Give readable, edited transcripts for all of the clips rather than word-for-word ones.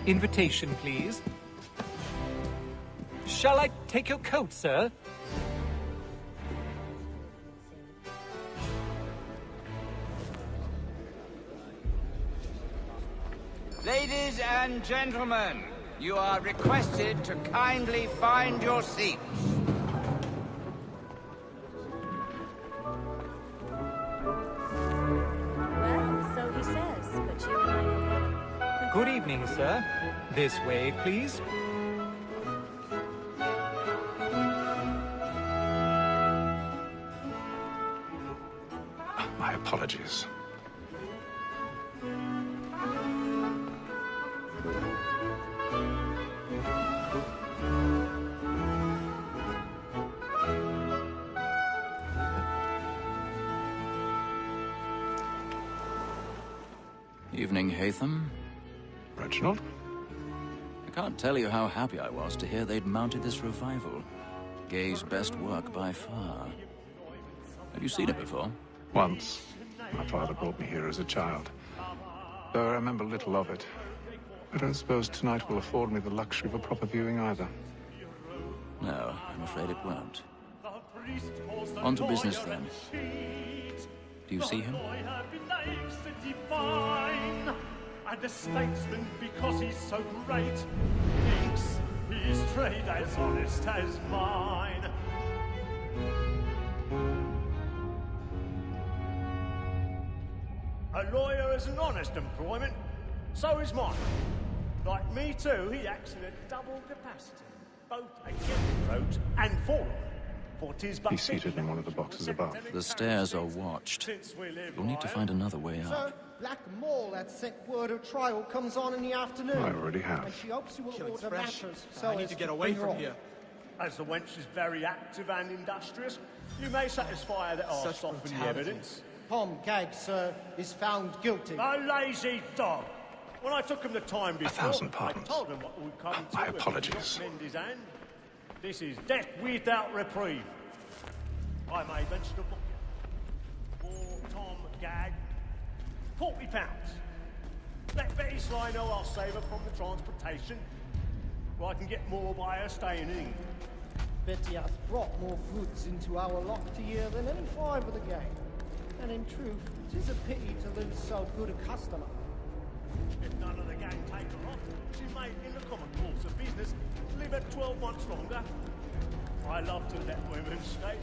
Invitation, please. Shall I take your coat, sir? Ladies and gentlemen, you are requested to kindly find your seats. Well, so he says, but you and I know. Good evening, sir. This way, please. My apologies. Evening, Haytham. Reginald? I can't tell you how happy I was to hear they'd mounted this revival. Gay's best work by far. Have you seen it before? Once. My father brought me here as a child. Though I remember little of it. I don't suppose tonight will afford me the luxury of a proper viewing either. No, I'm afraid it won't. On to business then. Do you see him? And a statesman because he's so great thinks his trade as honest as mine. A lawyer is an honest employment, so is mine. Like me too, he acts in a double capacity, both against roads and for them. For 'tis but He's seated in one of the boxes above. The stairs are watched. You'll need to find another way So, up. Black Mall had sent word of trial comes on in the afternoon. I already have. And she hopes you will Kill, it's order fresh. matters so I need as to get away bring her from on. here. As the wench is very active and industrious, you may satisfy that I'll Such soften the brutality. evidence. Tom Gag, sir, is found guilty. A lazy dog. When I took him the time before, 1,000 pardons. I told him what would come to My if he apologies. did not mend his hand. This is death without reprieve. I may venture to book you. For Tom Gag, £40. Let Betty Sly know I'll save her from the transportation, or I can get more by her staying in England. Betty has brought more goods into our locked year than any five of the gang. And in truth, it is a pity to lose so good a customer. If none of the gang take her off, she may, in the common course of business, live at 12 months longer. I love to let women skate.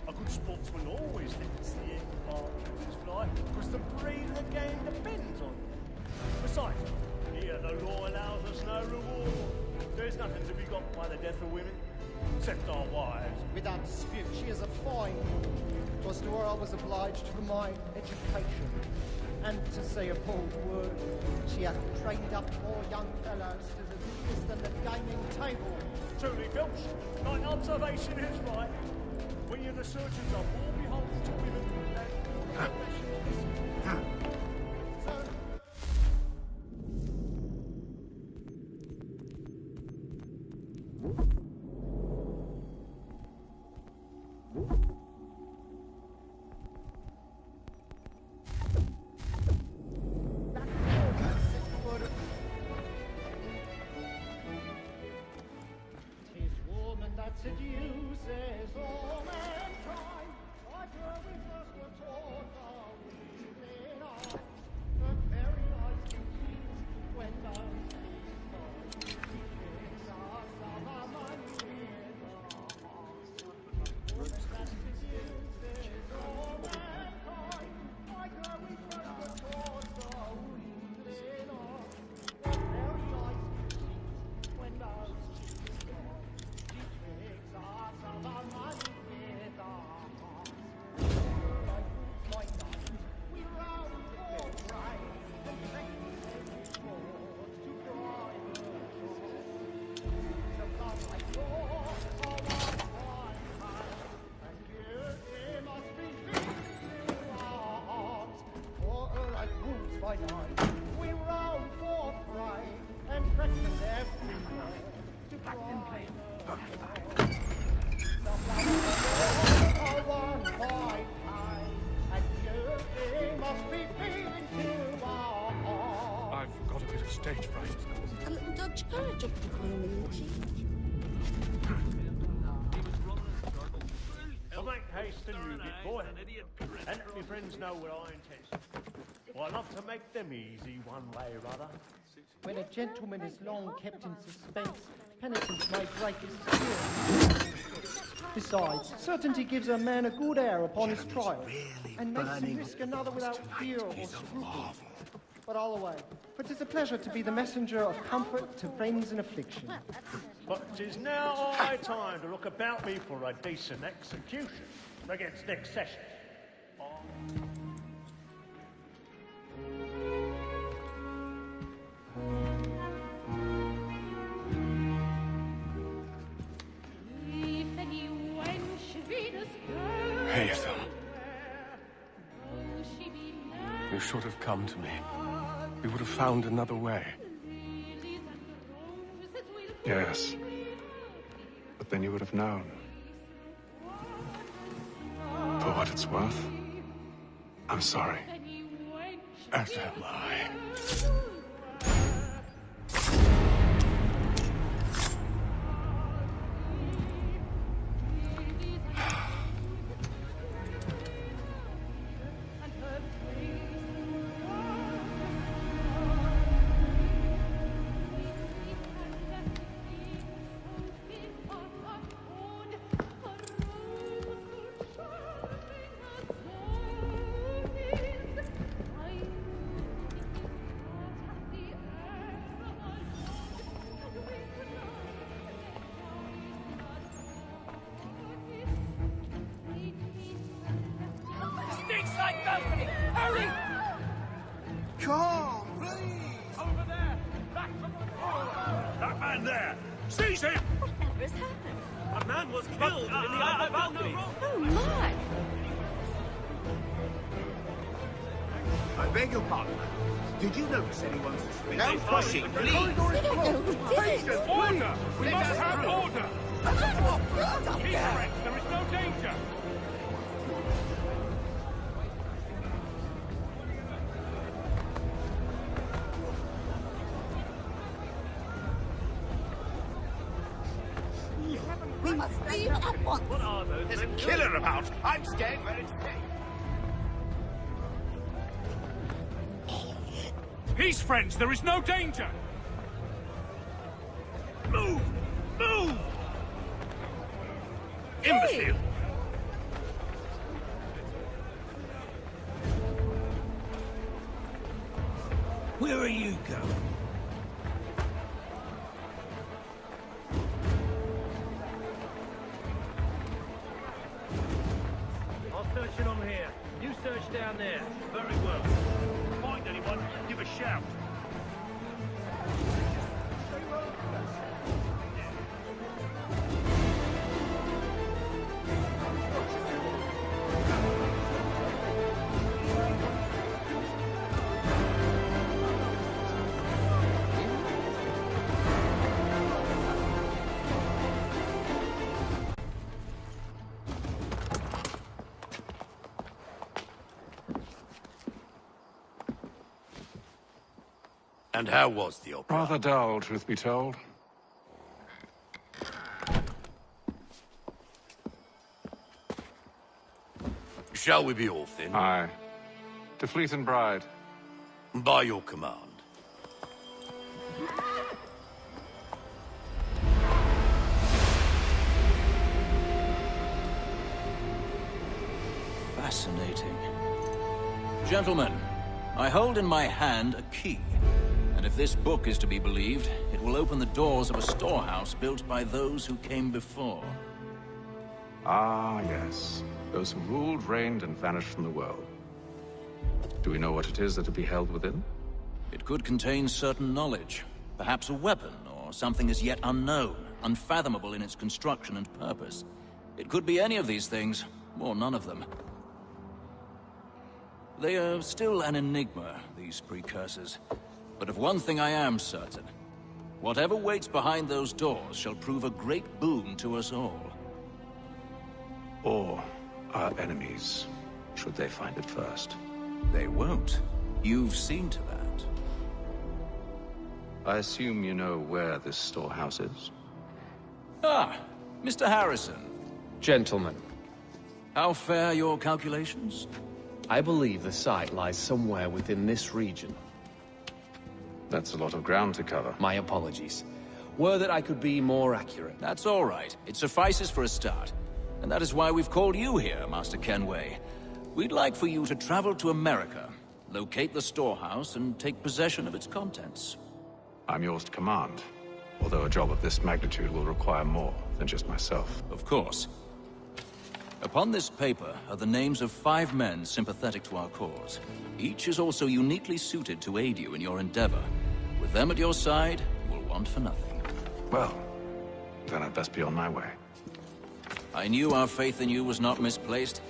A good sportsman always lets the end partridges fly, because the breed of the game depends on it. Besides, here the law allows us no reward. There's nothing to be got by the death of women, except our wives. Without dispute, she is a fine woman. 'Twas to her I was obliged for my education. And to say a bold word, she hath trained up more young fellows to the business than the gaming table. Truly, Filch, thine observation is right. We and the surgeons are more beholden to women than professionals. Sir, tis woman that seduces all mankind. Like her we first were taught our weaving arts. But very nice indeed when those gives us of our money with our hearts. Woman that seduces all mankind. Like her we first were taught our weaving arts. But very nice indeed when those we roam forthright and breakfast every morn to cry. I've got a bit of stage fright. I'll make haste and move it, boy. And let my friends know what I intend. Well, I love to make them easy one way or other. When a gentleman is long kept in suspense, penitence may break his spirit. Besides, certainty gives a man a good air upon his trial, and makes him risk another without fear or scruple. But all away, for 'tis a pleasure to be the messenger of comfort to friends in affliction. But 'tis now high time to look about me for a decent execution against next session. Haytham. You should have come to me. We would have found another way. Yes. But then you would have known. For what it's worth, I'm sorry. As am I. That man there! Seize him! Whatever has happened? A man was killed in the upper balcony. Oh, my! I beg your pardon. Did you notice anyone suspicious? No pushing, please. We don't know who did it! Order! We must have order! Stop Keep there! correct, there is no danger! We must leave at once! What are those? There's a killer about. I'm scared where it's safe. Peace, friends, there is no danger! Move! Move! Imbecile! Where are you going? I'll search it on here. You search down there. Very well. Find anyone, give a shout. And how was the opera? Rather dull, truth be told. Shall we be off then? Aye. To Fleet and Bride. By your command. Fascinating. Gentlemen, I hold in my hand a key. And if this book is to be believed, it will open the doors of a storehouse built by those who came before. Ah, yes. Those who ruled, reigned, and vanished from the world. Do we know what it is that will be held within? It could contain certain knowledge. Perhaps a weapon, or something as yet unknown, unfathomable in its construction and purpose. It could be any of these things, or none of them. They are still an enigma, these precursors. But of one thing I am certain. Whatever waits behind those doors shall prove a great boon to us all. Or our enemies, should they find it first. They won't. You've seen to that. I assume you know where this storehouse is? Ah, Mr. Harrison. Gentlemen, How fare your calculations? I believe the site lies somewhere within this region. That's a lot of ground to cover. My apologies. Were that I could be more accurate. That's all right. It suffices for a start. And that is why we've called you here, Master Kenway. We'd like for you to travel to America, locate the storehouse, and take possession of its contents. I'm yours to command, although a job of this magnitude will require more than just myself. Of course. Upon this paper are the names of 5 men sympathetic to our cause. Each is also uniquely suited to aid you in your endeavor. With them at your side, you will want for nothing. Well, then I'd best be on my way. I knew our faith in you was not misplaced.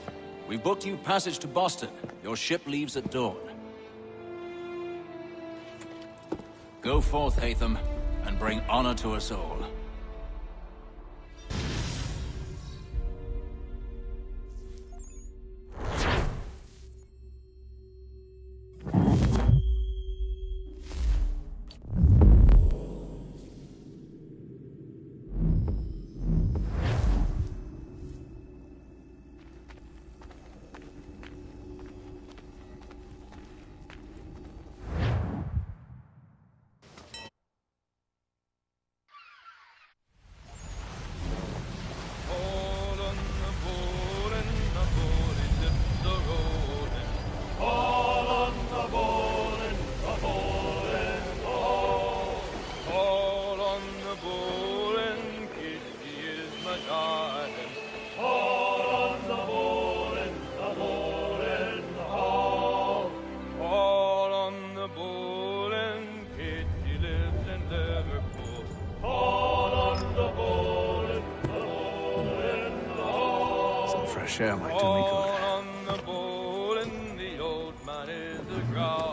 We've booked you passage to Boston. Your ship leaves at dawn. Go forth, Hatham, and bring honor to us all. Fresh air might do me good. On the bowl and the old man is a growl.